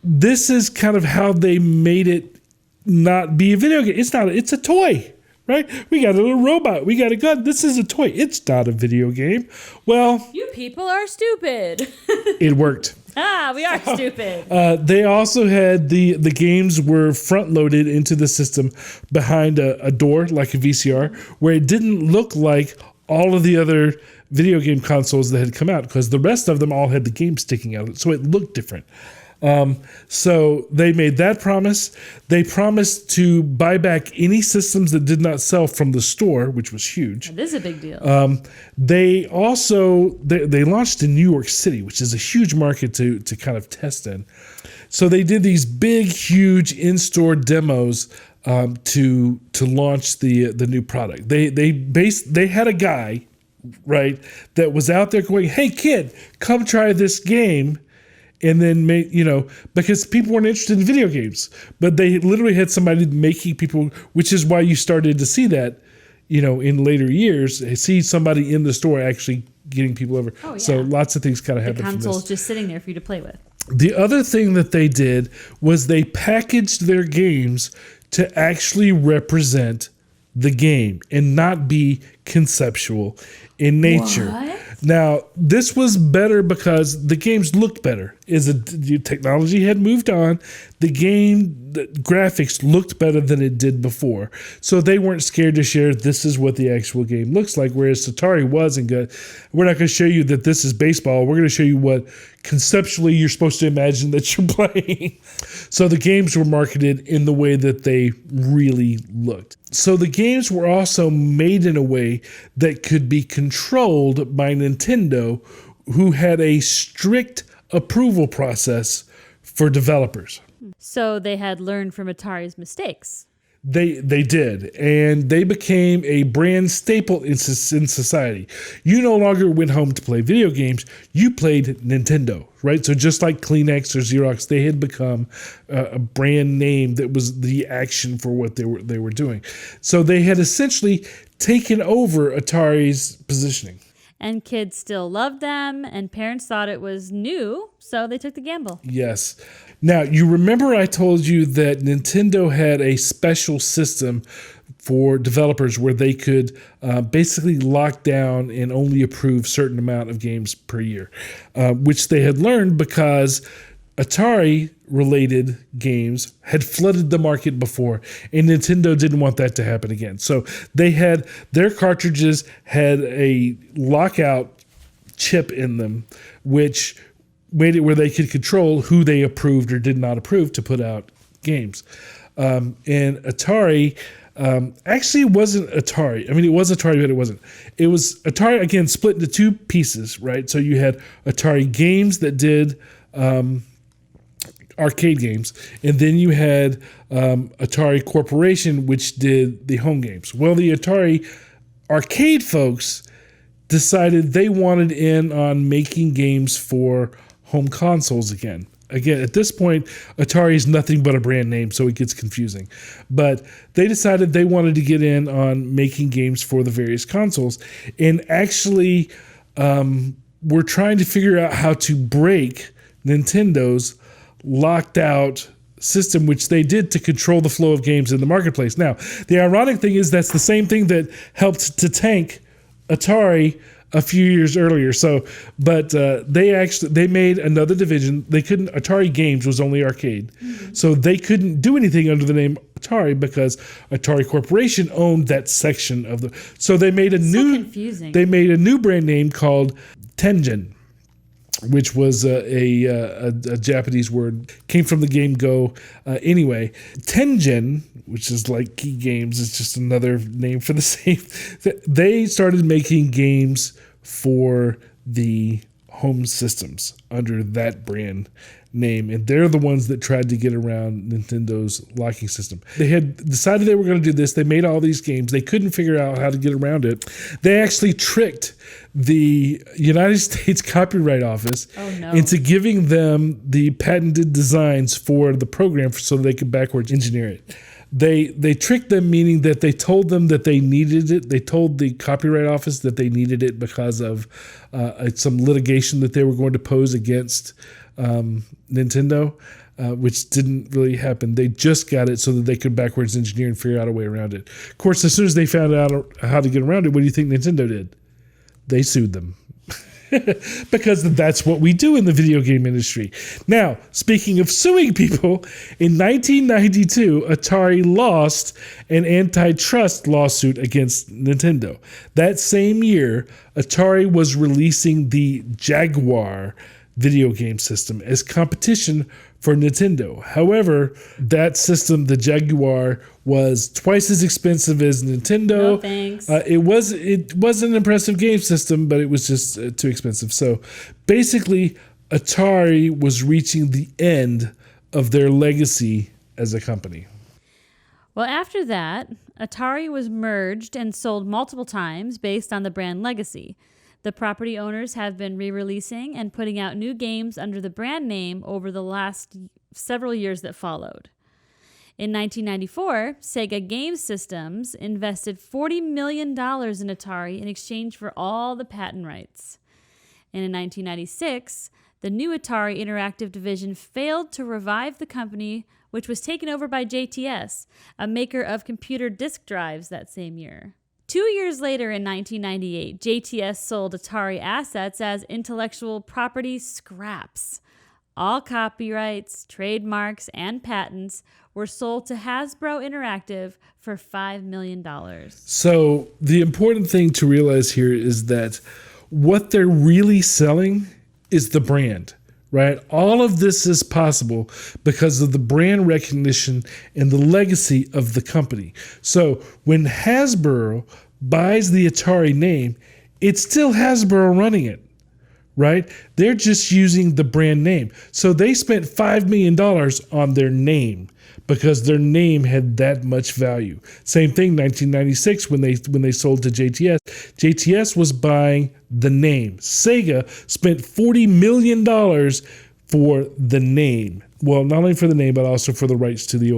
this is kind of how they made it not be a video game. It's not. It's a toy. Right? We got a little robot. We got a gun. This is a toy. It's not a video game. Well, You people are stupid. it worked. We are stupid. They also had the games were front loaded into the system behind a door, like a VCR, where it didn't look like all of the other video game consoles that had come out, because the rest of them all had the game sticking out. So it looked different. So they made that promise. They promised to buy back any systems that did not sell from the store, which was huge. This is a big deal. They also they launched in New York City, which is a huge market to kind of test in. So they did these big, huge in-store demos to launch the new product. They had a guy, right, that was out there going, "Hey kid, come try this game." And then because people weren't interested in video games, but they literally had somebody making people, which is why you started to see that, in later years, see somebody in the store actually getting people over. Oh, yeah. So lots of things kind of the happened from this. console's just sitting there for you to play with. The other thing that they did was they packaged their games to actually represent the game and not be conceptual in nature. What? Now, this was better because the games looked better. The technology had moved on. The graphics looked better than it did before. So they weren't scared to share this is what the actual game looks like, whereas Atari wasn't good. We're not going to show you that this is baseball. We're going to show you what conceptually you're supposed to imagine that you're playing. So the games were marketed in the way that they really looked. So the games were also made in a way that could be controlled by Nintendo, who had a strict approval process for developers. So they had learned from Atari's mistakes. They did, and they became a brand staple in society. You no longer went home to play video games, you played Nintendo, right? So just like Kleenex or Xerox, they had become a brand name that was the action for what they were doing. So they had essentially taken over Atari's positioning. And kids still loved them, and parents thought it was new, so they took the gamble. Yes. Now, you remember I told you that Nintendo had a special system for developers where they could basically lock down and only approve certain amount of games per year, which they had learned because Atari-related games had flooded the market before, and Nintendo didn't want that to happen again. So they had their cartridges had a lockout chip in them, which made it where they could control who they approved or did not approve to put out games. And Atari actually wasn't Atari. I mean, it was Atari, but it wasn't. It was Atari, again, split into two pieces, right? So you had Atari Games that did arcade games, and then you had Atari Corporation, which did the home games. Well, the Atari arcade folks decided they wanted in on making games for home consoles again. Again, at this point, Atari is nothing but a brand name, so it gets confusing. But they decided they wanted to get in on making games for the various consoles, and actually were trying to figure out how to break Nintendo's locked out system, which they did to control the flow of games in the marketplace. Now, the ironic thing is that's the same thing that helped to tank Atari a few years earlier. So, but they made another division. Atari Games was only arcade. So they couldn't do anything under the name Atari because Atari Corporation owned that section of the, so they made they made a new brand name called Tengen, which was a Japanese word, came from the game Go. Anyway, Tengen, which is like Key Games, is just another name for the same. They started making games for the home systems under that brand name, and they're the ones that tried to get around Nintendo's locking system. They had decided they were going to do this. They made all these games. They couldn't figure out how to get around it. They actually tricked the United States Copyright Office into giving them the patented designs for the program so they could backwards engineer it. They tricked them, meaning that they told them that they needed it. They told the Copyright Office that they needed it because of some litigation that they were going to pose against Nintendo, which didn't really happen. They just got it so that they could backwards engineer and figure out a way around it. Of course, as soon as they found out how to get around it, what do you think Nintendo did? They sued them. Because that's what we do in the video game industry. Now, speaking of suing people, in 1992, Atari lost an antitrust lawsuit against Nintendo. That same year, Atari was releasing the Jaguar video game system as competition for Nintendo. However, that system, the Jaguar, was twice as expensive as Nintendo. No thanks. It was an impressive game system, but it was just too expensive. So basically, Atari was reaching the end of their legacy as a company. Well, after that, Atari was merged and sold multiple times based on the brand legacy. The property owners have been re-releasing and putting out new games under the brand name over the last several years that followed. In 1994, Sega Game Systems invested $40 million in Atari in exchange for all the patent rights. And in 1996, the new Atari Interactive division failed to revive the company, which was taken over by JTS, a maker of computer disk drives that same year. 2 years later, in 1998, JTS sold Atari assets as intellectual property scraps. All copyrights, trademarks, and patents were sold to Hasbro Interactive for $5 million. So the important thing to realize here is that what they're really selling is the brand, right? All of this is possible because of the brand recognition and the legacy of the company. So when Hasbro buys the Atari name, it's still Hasbro running it, right? They're just using the brand name. So they spent $5 million on their name because their name had that much value. Same thing, 1996, when they sold to JTS. JTS was buying the name. Sega spent $40 million for the name. Well, not only for the name, but also for the rights to the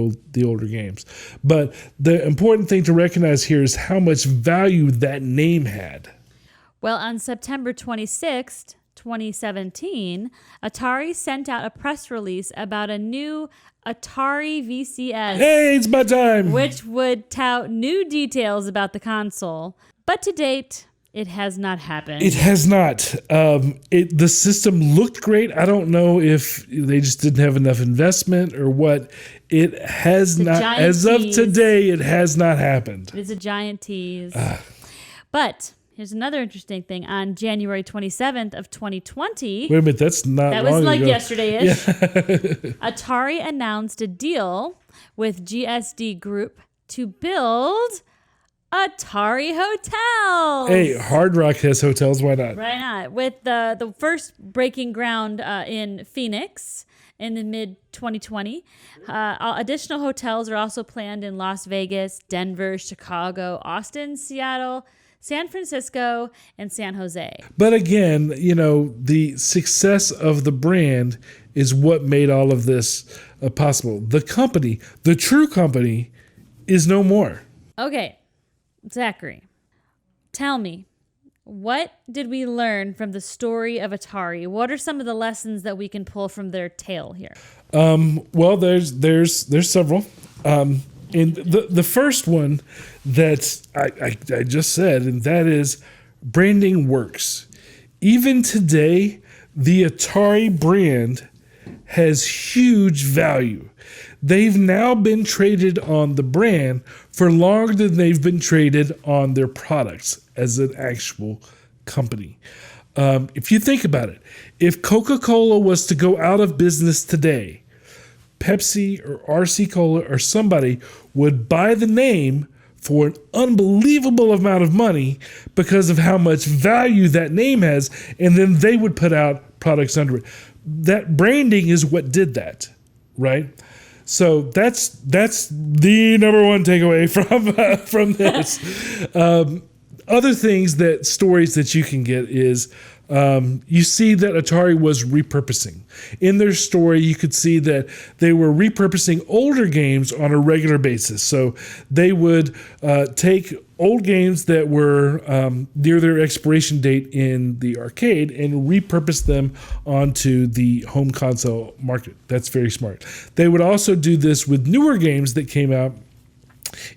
older games. But the important thing to recognize here is how much value that name had. Well, on September 26th, 2017, Atari sent out a press release about a new Atari VCS. Hey, it's my time! Which would tout new details about the console. But to date, it has not happened. It has not. The system looked great. I don't know if they just didn't have enough investment or what. It has not. As of today, it has not happened. It is a giant tease. But here's another interesting thing. On January 27th of 2020... Wait a minute, that's not that long was like ago. yesterday-ish. Yeah. Atari announced a deal with GSD Group to build Atari Hotels. Hey, Hard Rock has hotels. Why not? Why not? With the first breaking ground in Phoenix in the mid-2020. Additional hotels are also planned in Las Vegas, Denver, Chicago, Austin, Seattle, San Francisco, and San Jose. But again, the success of the brand is what made all of this possible. The company, the true company, is no more. Okay, Zachary, tell me, what did we learn from the story of Atari? What are some of the lessons that we can pull from their tale here? Well, there's several. And the first one that I just said, and that is branding works. Even today, the Atari brand has huge value. They've now been traded on the brand for longer than they've been traded on their products as an actual company. If you think about it, if Coca-Cola was to go out of business today, Pepsi or RC Cola or somebody would buy the name for an unbelievable amount of money because of how much value that name has, and then they would put out products under it. That branding is what did that, right? So that's the number one takeaway from this. Other things stories that you can get is you see that Atari was repurposing. In their story, you could see that they were repurposing older games on a regular basis. So they would take old games that were near their expiration date in the arcade and repurpose them onto the home console market. That's very smart. They would also do this with newer games that came out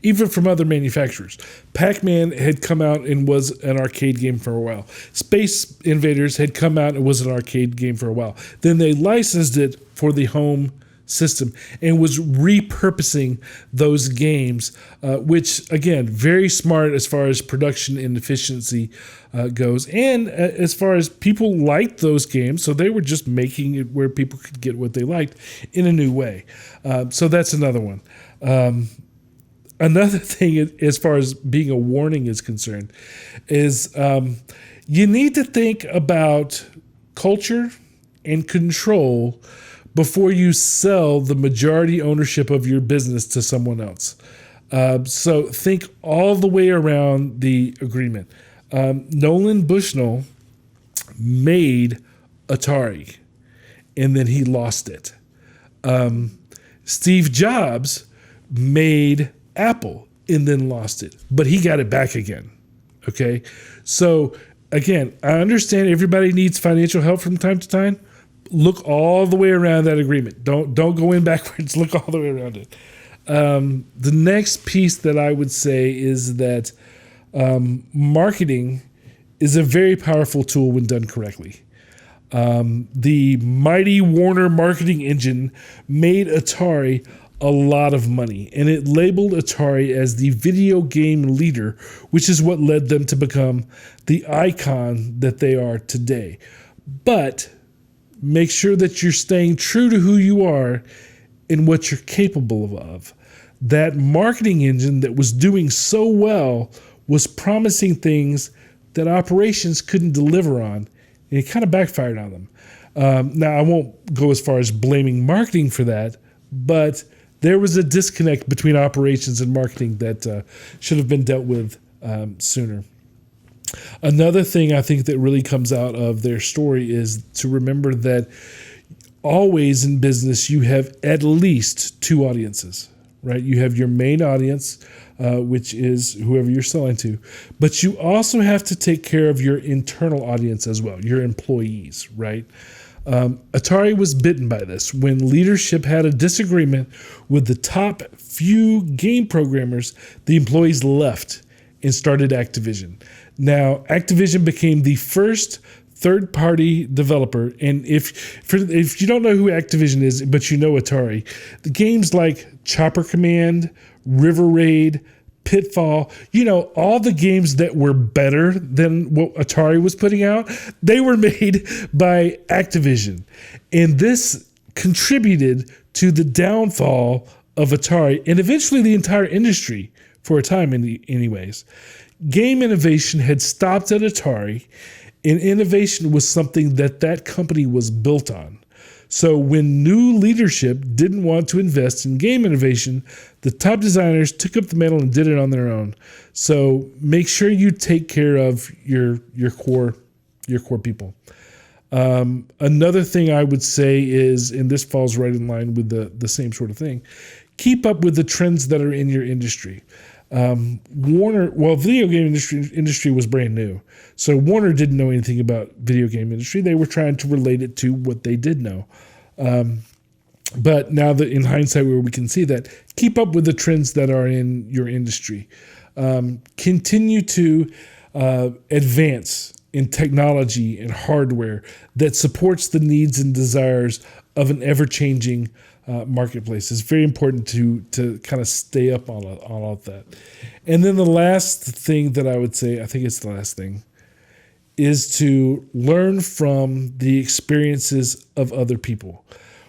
even from other manufacturers. Pac-Man had come out and was an arcade game for a while. Space Invaders had come out and was an arcade game for a while. Then they licensed it for the home system and was repurposing those games, which, again, very smart as far as production and efficiency goes. And as far as people liked those games, so they were just making it where people could get what they liked in a new way. So that's another one. Another thing, as far as being a warning is concerned, is you need to think about culture and control before you sell the majority ownership of your business to someone else. So think all the way around the agreement. Nolan Bushnell made Atari, and then he lost it. Steve Jobs made Apple and then lost it, but he got it back again. Okay. So again, I understand everybody needs financial help from time to time. Look all the way around that agreement. Don't go in backwards. Look all the way around it. The next piece that I would say is that marketing is a very powerful tool when done correctly. The mighty Warner marketing engine made Atari a lot of money, and it labeled Atari as the video game leader, which is what led them to become the icon that they are today. But make sure that you're staying true to who you are and what you're capable of. That marketing engine that was doing so well was promising things that operations couldn't deliver on, and it kind of backfired on them. Now, I won't go as far as blaming marketing for that, but there was a disconnect between operations and marketing that should have been dealt with sooner. Another thing I think that really comes out of their story is to remember that always in business you have at least two audiences, right? You have your main audience, which is whoever you're selling to, but you also have to take care of your internal audience as well, your employees, right? Atari was bitten by this when leadership had a disagreement with the top few game programmers. The employees left and started Activision. Now, Activision became the first third-party developer, and if you don't know who Activision is, but you know Atari, the games like Chopper Command, River Raid, Pitfall, all the games that were better than what Atari was putting out, they were made by Activision. And this contributed to the downfall of Atari and eventually the entire industry for a time anyways. Game innovation had stopped at Atari, and innovation was something that company was built on. So when new leadership didn't want to invest in game innovation, the top designers took up the mantle and did it on their own. So make sure you take care of your core people. Another thing I would say is, and this falls right in line with the same sort of thing, keep up with the trends that are in your industry. Video game industry was brand new. So Warner didn't know anything about video game industry. They were trying to relate it to what they did know. But now that in hindsight, where we can see that, keep up with the trends that are in your industry. Continue to advance in technology and hardware that supports the needs and desires of an ever-changing marketplace. It's very important to kind of stay up on all of that. And then the last thing that I would say, I think it's the last thing, is to learn from the experiences of other people.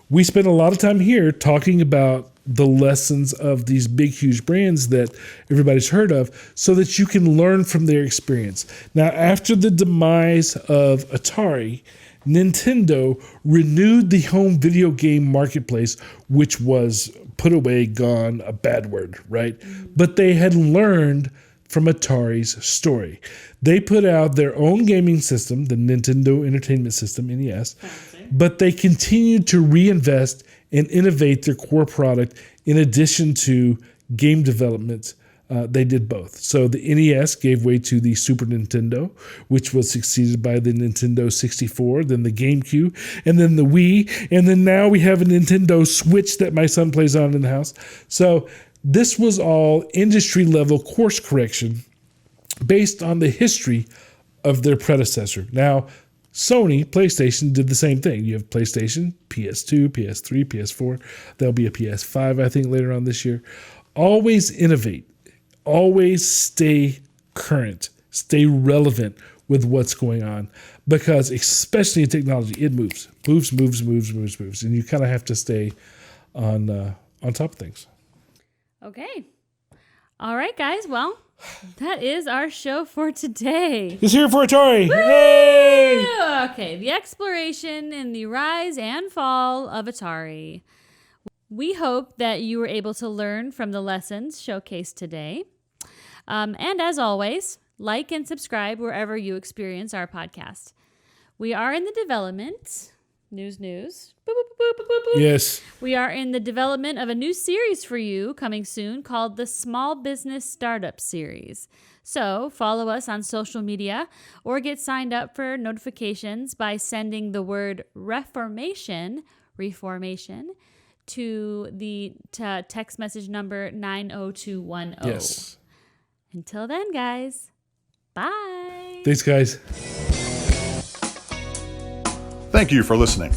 We spend a lot of time here talking about the lessons of these big, huge brands that everybody's heard of so that you can learn from their experience. Now, after the demise of Atari, Nintendo renewed the home video game marketplace, which was put away, gone, a bad word, right? But they had learned from Atari's story. They put out their own gaming system, the Nintendo Entertainment System, NES, but they continued to reinvest and innovate their core product in addition to game development. They did both. So the NES gave way to the Super Nintendo, which was succeeded by the Nintendo 64, then the GameCube, and then the Wii, and then now we have a Nintendo Switch that my son plays on in the house. So this was all industry-level course correction based on the history of their predecessor. Now, Sony, PlayStation, did the same thing. You have PlayStation, PS2, PS3, PS4. There'll be a PS5, I think, later on this year. Always innovate. Always stay current. Stay relevant with what's going on. Because especially in technology, it moves. Moves. And you kind of have to stay on top of things. Okay. All right, guys. Well, that is our show for today. It's here for Atari. Yay! Okay, the exploration and the rise and fall of Atari. We hope that you were able to learn from the lessons showcased today. And as always, like and subscribe wherever you experience our podcast. We are in the development. News. Boop, boop, boop, boop, boop, boop. Yes. We are in the development of a new series for you coming soon called the Small Business Startup Series. So follow us on social media or get signed up for notifications by sending the word reformation to the text message number 90210. Yes. Until then, guys, bye. Thanks, guys. Thank you for listening.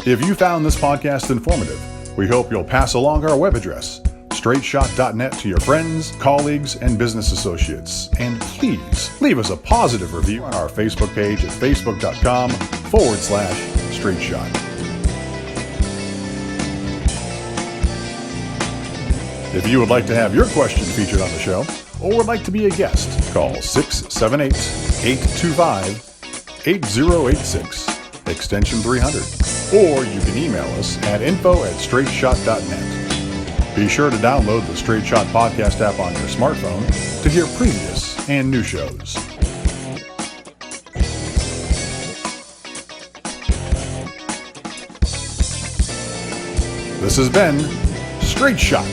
If you found this podcast informative, we hope you'll pass along our web address, straightshot.net, to your friends, colleagues, and business associates. And please leave us a positive review on our Facebook page at facebook.com/straightshot. If you would like to have your question featured on the show, or would like to be a guest, call 678-825-8086. extension 300, or you can email us at info@straightshot.net. Be sure to download the Straight Shot podcast app on your smartphone to hear previous and new shows. This has been Straight Shot.